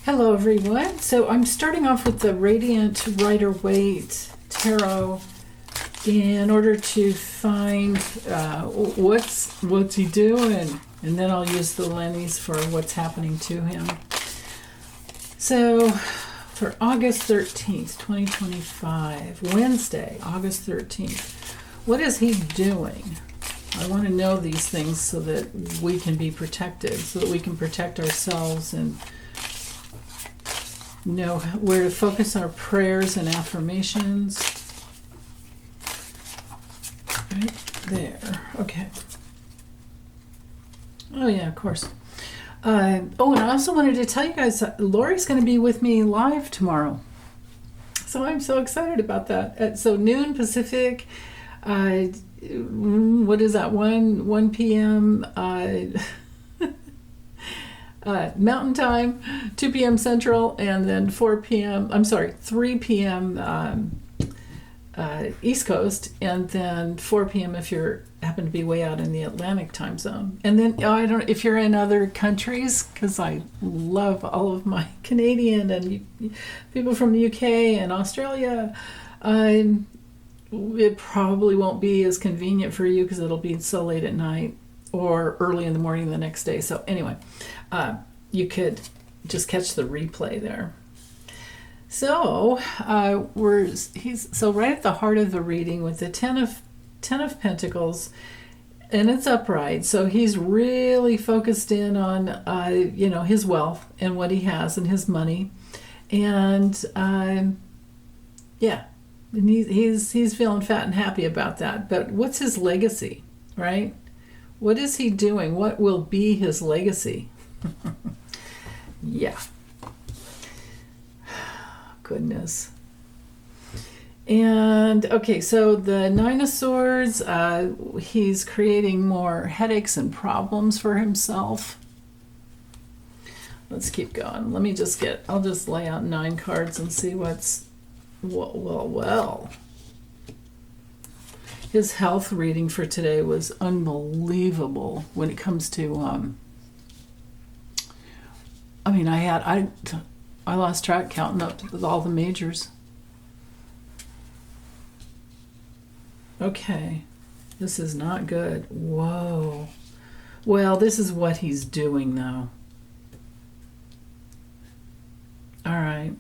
Hello, everyone. So I'm starting off with the Radiant Rider-Waite Tarot in order to find what's he doing, and then I'll use the Lennies for what's happening to him. So for August 13th, 2025, Wednesday, August 13th, what is he doing? I want to know these things so that we can be protected, so that we can protect ourselves and know where to focus our prayers and affirmations. Right there. Okay. Oh yeah, of course. And I also wanted to tell you guys, Lori's going to be with me live tomorrow. So I'm so excited about that. So noon Pacific, what is that, 1 p.m. Mountain Time, 2 p.m. Central, and then 3 p.m. East Coast, and then 4 p.m. if you happen to be way out in the Atlantic time zone. And then I don't know if you're in other countries, because I love all of my Canadian and people from the UK and Australia. It probably won't be as convenient for you because it'll be so late at night or early in the morning the next day. So anyway, you could just catch the replay there. So he's right at the heart of the reading with the Ten of Pentacles, and it's upright. So he's really focused in on his wealth and what he has and his money, and and he's feeling fat and happy about that. But what's his legacy, right? What is he doing? What will be his legacy? Yeah. Goodness. And okay, so the Nine of Swords, he's creating more headaches and problems for himself. Let's keep going. I'll just lay out 9 cards and see what's, well. His health reading for today was unbelievable when it comes to, I lost track counting up to all the majors. Okay, this is not good. Whoa. Well, this is what he's doing though. All right.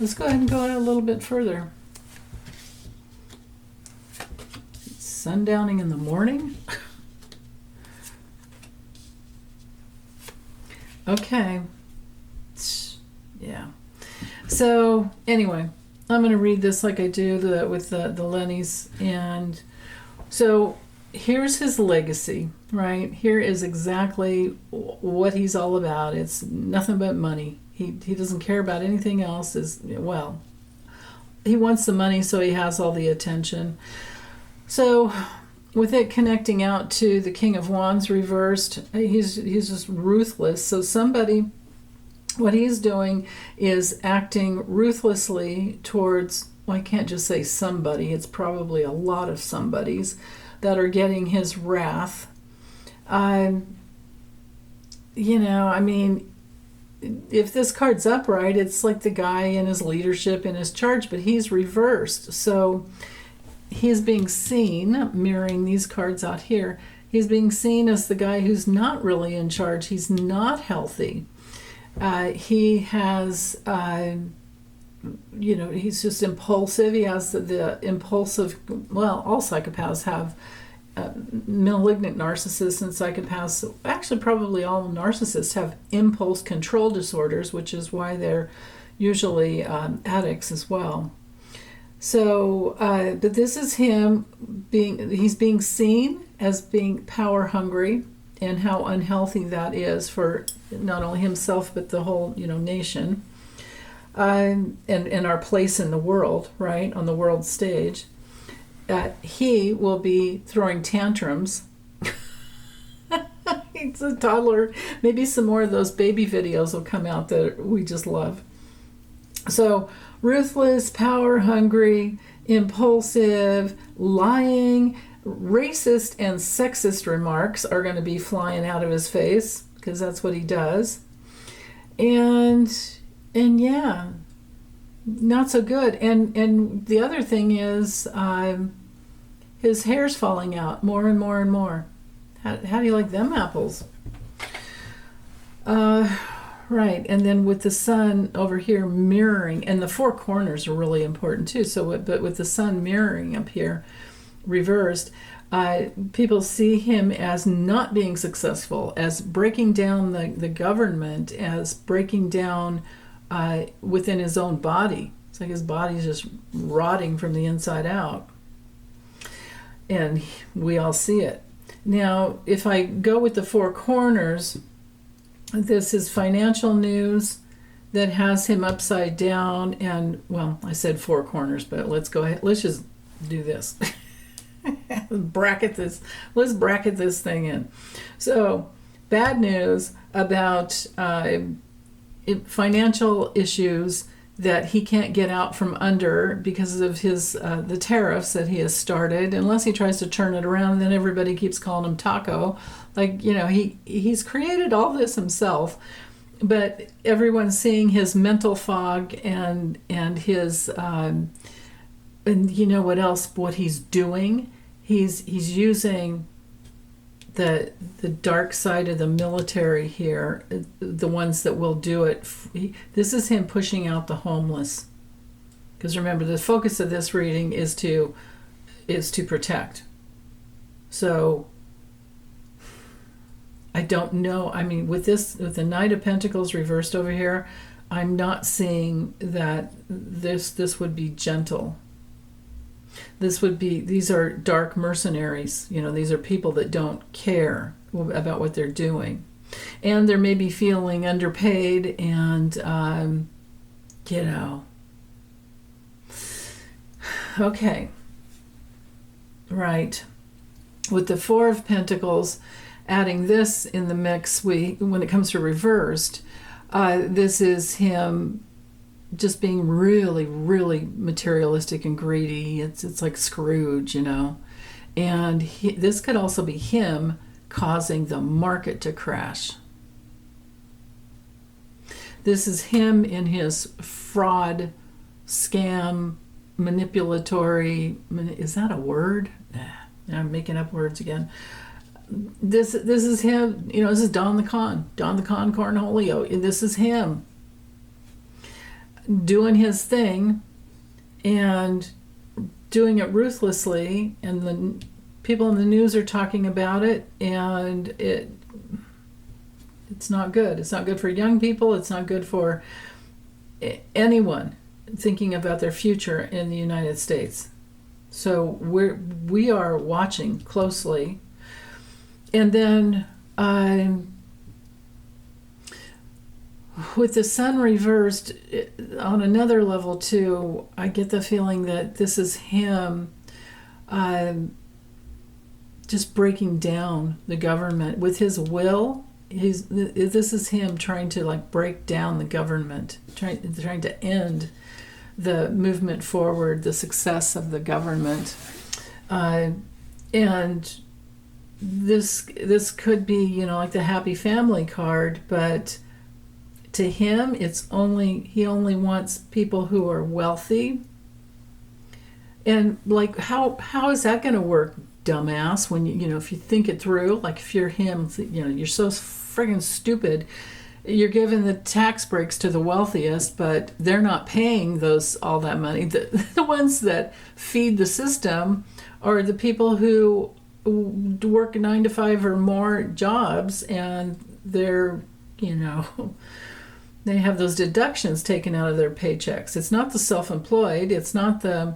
Let's go ahead and go a little bit further. Sundowning in the morning? Okay. Yeah. So anyway, I'm going to read this like I do with the Lennies. And so here's his legacy, right? Here is exactly what he's all about. It's nothing but money. He doesn't care about anything else. He wants the money, so he has all the attention. So with it connecting out to the King of Wands reversed, he's just ruthless. So what he's doing is acting ruthlessly towards, well, I can't just say somebody, it's probably a lot of somebodies that are getting his wrath. If this card's upright, it's like the guy in his leadership, in his charge, but he's reversed. So he's being seen, mirroring these cards out here, he's being seen as the guy who's not really in charge. He's not healthy. He has, he's just impulsive. He has the impulsive, all psychopaths have malignant narcissists and psychopaths. Actually, probably all narcissists have impulse control disorders, which is why they're usually addicts as well. So, but this is him he's being seen as being power hungry, and how unhealthy that is for not only himself but the whole nation, and our place in the world, right, on the world stage. He will be throwing tantrums. He's a toddler. Maybe some more of those baby videos will come out that we just love. So ruthless, power hungry, impulsive, lying, racist and sexist remarks are going to be flying out of his face, because that's what he does. And yeah, not so good. And the other thing is, his hair's falling out more and more and more. How do you like them apples? Right, and then with the sun over here mirroring, and the four corners are really important too. So, but with the sun mirroring up here, reversed, people see him as not being successful, as breaking down the government, as breaking down within his own body. It's like his body's just rotting from the inside out, and we all see it. Now, if I go with the four corners, this is financial news that has him upside down, and, well, I said four corners, but let's go ahead. Let's just do this. Let's bracket this thing in. So, bad news about financial issues that he can't get out from under because of his the tariffs that he has started. Unless he tries to turn it around, then everybody keeps calling him Taco. Like, you know, he's created all this himself, but everyone's seeing his mental fog and his and you know what else? What he's doing? He's using the dark side of the military here, the ones that will do it. This is him pushing out the homeless. Because remember, the focus of this reading is to protect. So I don't know. I mean, with the Knight of Pentacles reversed over here, I'm not seeing that this would be gentle. These are dark mercenaries. You know, these are people that don't care about what they're doing. And they're maybe feeling underpaid and, you know. Okay. Right. With the Four of Pentacles, adding this in the mix, when it comes to reversed, this is him just being really, really materialistic and greedy. It's like Scrooge, you know. And this could also be him causing the market to crash. This is him in his fraud, scam, manipulatory. Is that a word? I'm making up words again. This is him. You know, this is Don the Con Cornholio. And this is him doing his thing and doing it ruthlessly, and the people in the news are talking about it, and it's not good. It's not good for young people. It's not good for anyone thinking about their future in the United States. So we are watching closely. And then with the sun reversed, on another level too, I get the feeling that this is him just breaking down the government with his will. This is him trying to like break down the government, trying to end the movement forward, the success of the government, and this could be, you know, like the happy family card, but to him, he only wants people who are wealthy. And like, how is that going to work, dumbass? When you know, if you think it through, like if you're him, you know, you're so friggin' stupid. You're giving the tax breaks to the wealthiest, but they're not paying all that money. The ones that feed the system are the people who work 9 to 5 or more jobs, and they're, you know, they have those deductions taken out of their paychecks. It's not the self-employed. It's not the.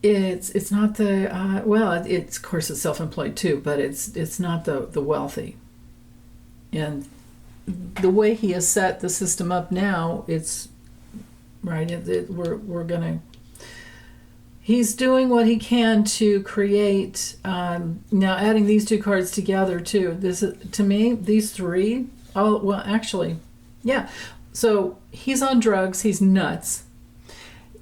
It's not the. Well, it's of course it's self-employed too, but it's not the wealthy. And the way he has set the system up now, it's right. We're gonna. He's doing what he can to create. Now, adding these two cards together too. This is, to me, these three. Oh, well, actually, yeah. So he's on drugs. He's nuts.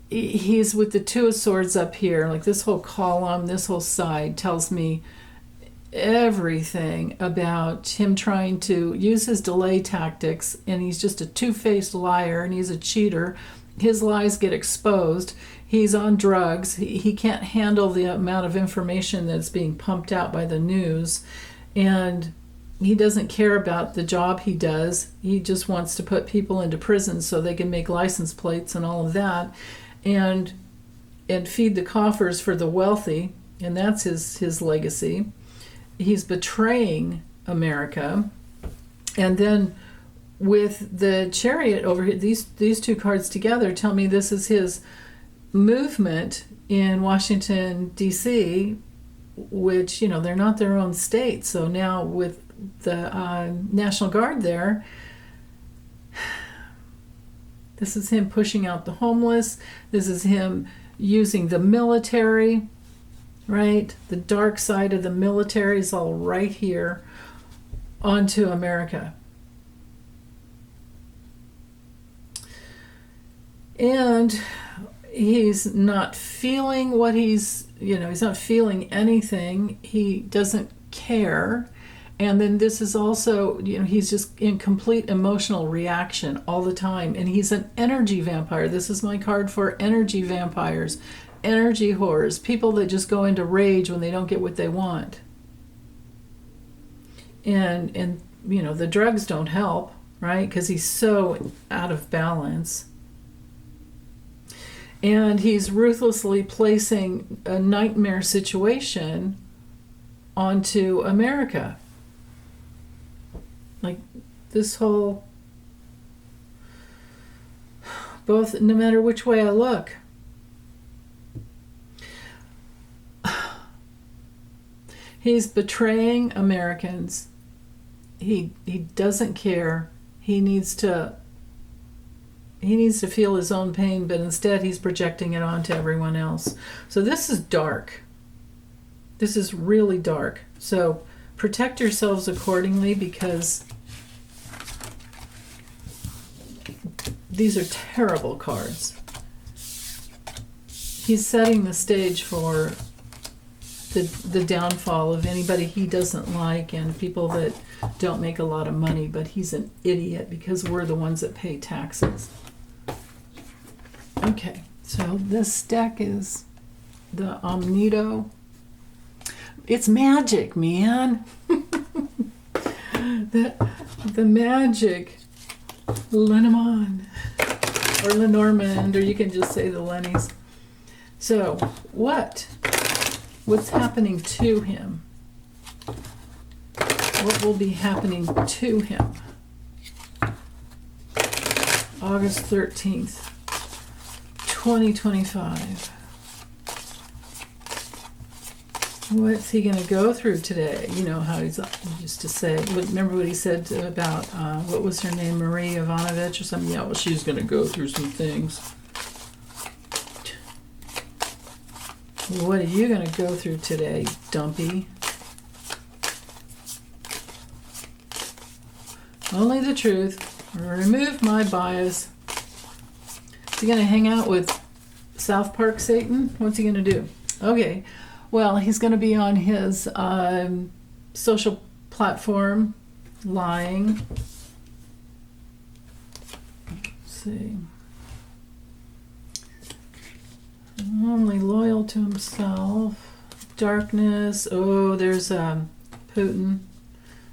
He's with the Two of Swords up here. Like this whole column, this whole side tells me everything about him trying to use his delay tactics, and he's just a two-faced liar, and he's a cheater. His lies get exposed. He's on drugs. He can't handle the amount of information that's being pumped out by the news, and he doesn't care about the job he does. He just wants to put people into prison so they can make license plates and all of that, and feed the coffers for the wealthy, and that's his legacy. He's betraying America. And then with the Chariot over here, these two cards together tell me this is his movement in Washington, D.C., which, they're not their own state. So now with the National Guard there, this is him pushing out the homeless. This is him using the military, right? The dark side of the military is all right here onto America. And he's not feeling what he's not feeling anything. He doesn't care. And then this is also, he's just in complete emotional reaction all the time. And he's an energy vampire. This is my card for energy vampires, energy whores, people that just go into rage when they don't get what they want. And the drugs don't help, right? Because he's so out of balance. And he's ruthlessly placing a nightmare situation onto America. Like this whole, both, no matter which way I look. He's betraying Americans. He doesn't care. He needs to feel his own pain, but instead he's projecting it onto everyone else. So this is dark. This is really dark. So protect yourselves accordingly, because these are terrible cards. He's setting the stage for the downfall of anybody he doesn't like and people that don't make a lot of money, but he's an idiot because we're the ones that pay taxes. Okay, so this deck is the Omnito. It's magic, man. the magic Lenormand or Lenormand, or you can just say the Lennies. So what's happening to him? What will be happening to him? August 13th, 2025. What's he going to go through today? You know how he used to say, remember what he said about, what was her name, Marie Ivanovich or something? Yeah, well, she's going to go through some things. What are you going to go through today, dumpy? Only the truth. Remove my bias. Is he going to hang out with South Park Satan? What's he going to do? Okay. Well, he's going to be on his social platform lying. Let's see. Only loyal to himself. Darkness. Oh, there's Putin,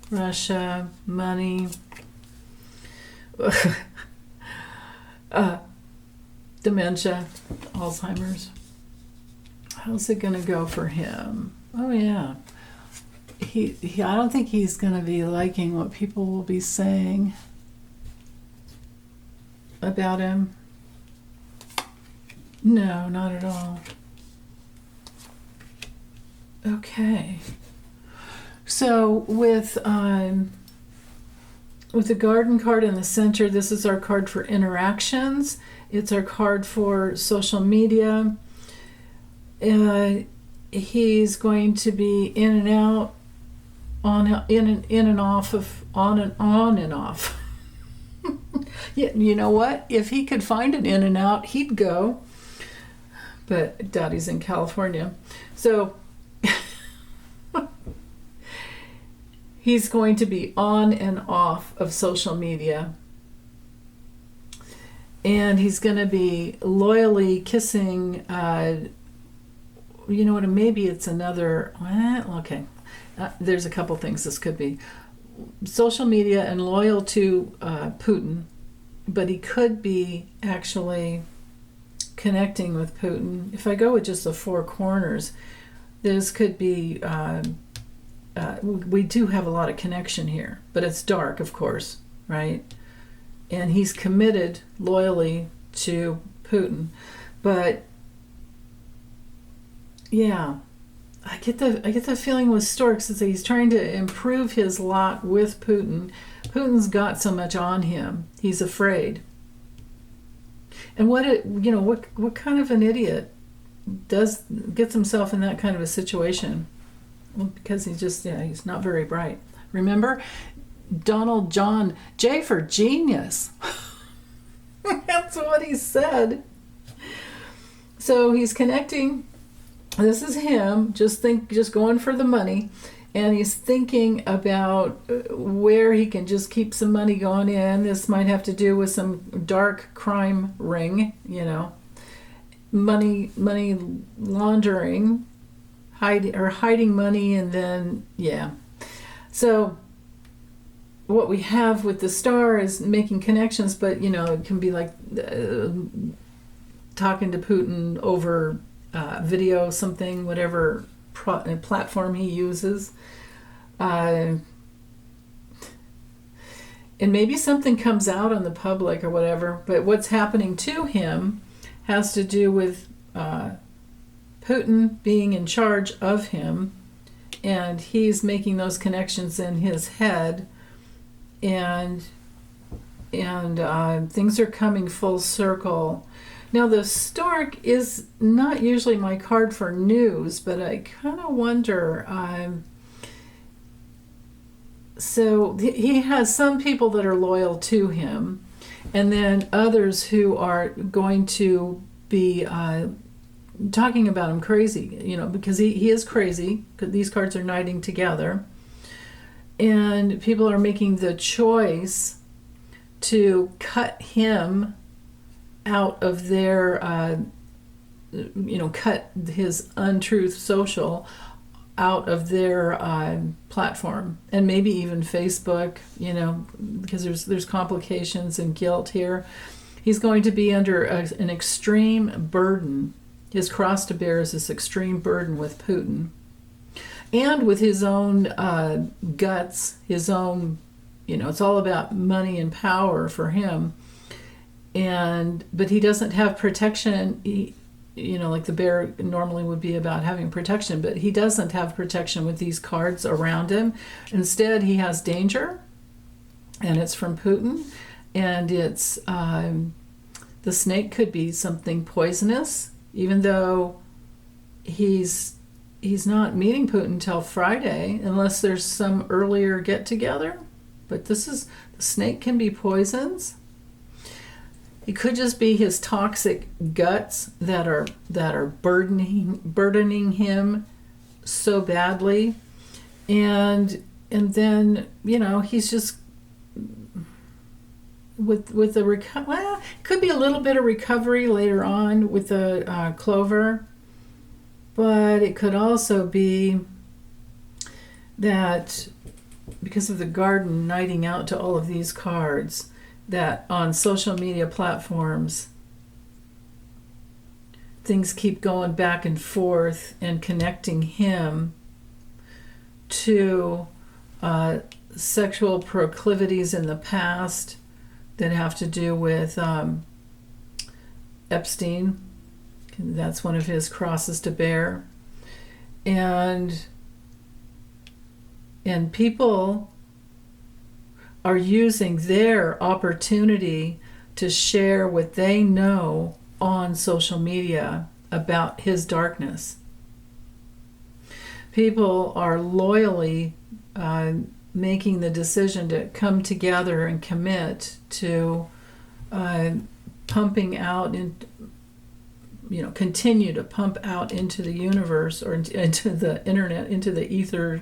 Russia, money. Dementia, Alzheimer's. How's it going to go for him? Oh, yeah. He I don't think he's going to be liking what people will be saying about him. No, not at all. Okay. So with the garden card in the center, this is our card for interactions. It's our card for social media. He's going to be in and out, in and off of, on and off. Yeah, you know what? If he could find an in and out, he'd go. But Daddy's in California. So He's going to be on and off of social media. And he's going to be loyally kissing, you know what, maybe it's another, okay. There's a couple things this could be. Social media and loyal to Putin, but he could be actually connecting with Putin. If I go with just the four corners, this could be, we do have a lot of connection here, but it's dark, of course, right? And he's committed loyally to Putin. But yeah, I get the feeling with Storks is that he's trying to improve his lot with Putin. Putin's got so much on him, he's afraid. And what kind of an idiot gets himself in that kind of a situation? Well, because he's not very bright. Remember, Donald John J for genius. That's what he said. So he's connecting. This is him, just going for the money, and he's thinking about where he can just keep some money going in. This might have to do with some dark crime ring, money laundering, hiding money, and then So what we have with the star is making connections, but it can be like talking to Putin over video, something, whatever platform he uses. And maybe something comes out on the public or whatever, but what's happening to him has to do with Putin being in charge of him, and he's making those connections in his head, and things are coming full circle. Now, the stork is not usually my card for news, but I kind of wonder. So he has some people that are loyal to him, and then others who are going to be talking about him crazy, because he is crazy, because these cards are knighting together. And people are making the choice to cut him out of their, cut his untruth social out of their platform, and maybe even Facebook, because there's complications and guilt here. He's going to be under an extreme burden. His cross to bear is this extreme burden with Putin, and with his own guts, his own, it's all about money and power for him. But he doesn't have protection. Like the bear normally would be about having protection, but he doesn't have protection with these cards around him. Instead, he has danger, and it's from Putin, and it's the snake could be something poisonous, even though he's not meeting Putin until Friday, unless there's some earlier get-together. But the snake can be poisons. It could just be his toxic guts that are burdening him so badly, and then he's just with the could be a little bit of recovery later on with the clover, but it could also be that because of the garden knighting out to all of these cards, that on social media platforms things keep going back and forth and connecting him to sexual proclivities in the past that have to do with Epstein. That's one of his crosses to bear. And people are using their opportunity to share what they know on social media about his darkness. People are loyally making the decision to come together and commit to pumping out and continue to pump out into the universe or into the internet, into the ether,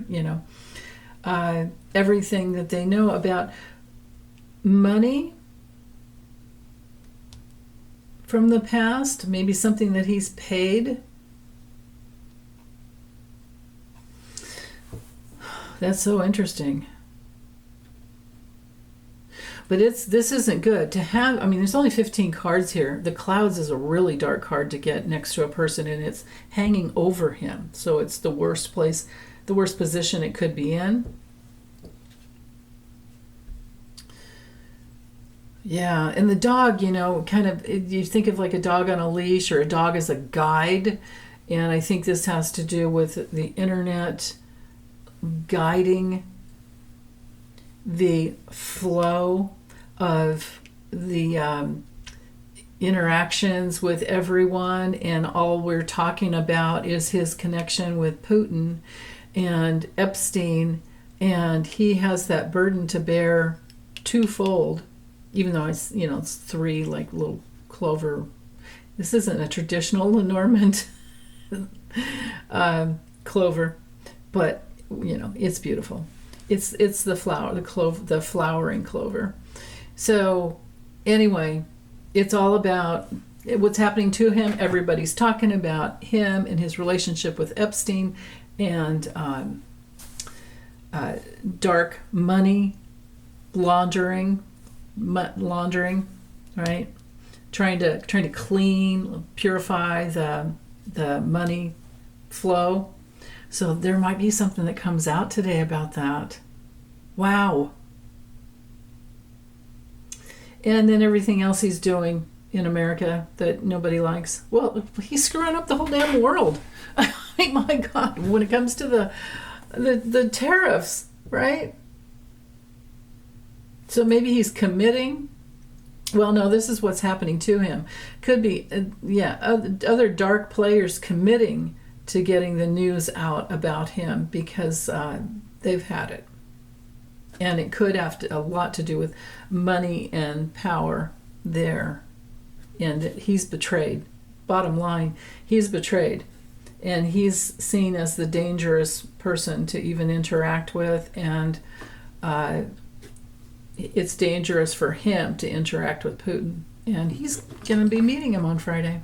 everything that they know about money from the past, maybe something that he's paid. That's so interesting. But this isn't good to have. I mean, there's only 15 cards here. The clouds is a really dark card to get next to a person, and it's hanging over him. So it's the worst place, the worst position it could be in. Yeah, and the dog, kind of, you think of like a dog on a leash or a dog as a guide. And I think this has to do with the internet guiding the flow of the interactions with everyone, and all we're talking about is his connection with Putin and Epstein, and he has that burden to bear twofold, even though it's three like little clover. This isn't a traditional Lenormand clover, but it's beautiful. It's the flower, the flowering clover. So anyway, it's all about what's happening to him. Everybody's talking about him and his relationship with Epstein, and dark money laundering, right? Trying to clean, purify the money flow. So there might be something that comes out today about that. Wow. And then everything else he's doing in America that nobody likes. Well, he's screwing up the whole damn world. I mean, my God, when it comes to the tariffs, right? So maybe he's committing. Well, no, this is what's happening to him. Could be, other dark players committing to getting the news out about him because they've had it. And it could have a lot to do with money and power there. And he's betrayed. Bottom line, he's betrayed. And he's seen as the dangerous person to even interact with. And it's dangerous for him to interact with Putin. And he's going to be meeting him on Friday.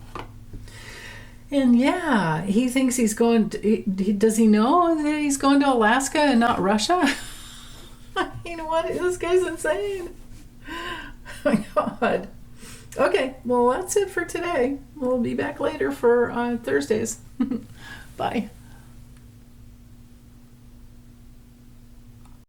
And yeah, he thinks he's going to, does he know that he's going to Alaska and not Russia? You know what? This guy's insane. Oh my God. Okay, well, that's it for today. We'll be back later for Thursdays. Bye.